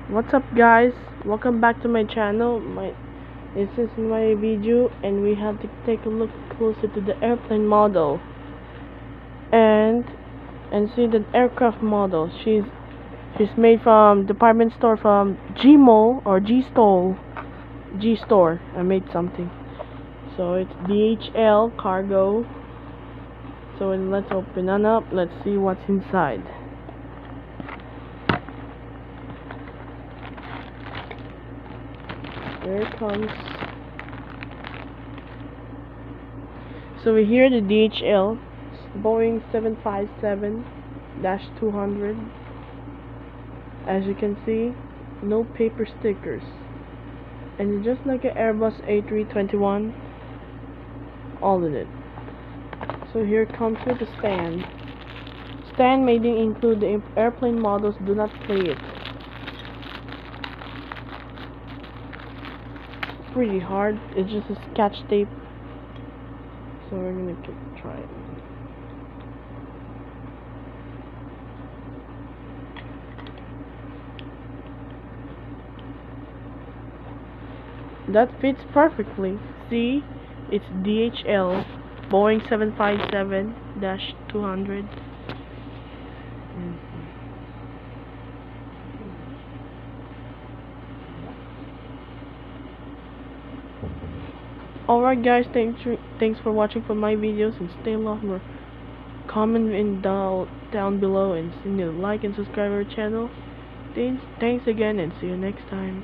What's up, guys? Welcome back to my channel. This is my video, and we have to take a look closer to the airplane model and see the aircraft model. She's made from department store from G Mall or G Store. I made something. So it's DHL cargo. So let's open it up. Let's see what's inside. There it comes. So we hear the DHL Boeing 757-200. As you can see, no paper stickers, and just like an Airbus A321, all in it. So here it comes with the stand. Stand may include the airplane models. Do not play it. Pretty hard. It's just a scotch tape. So we're gonna try it. That fits perfectly. See, it's DHL Boeing 757-200. Alright, guys, thanks for watching for my videos, and stay longer. Comment down below, and like and subscribe our channel. Thanks again, and see you next time.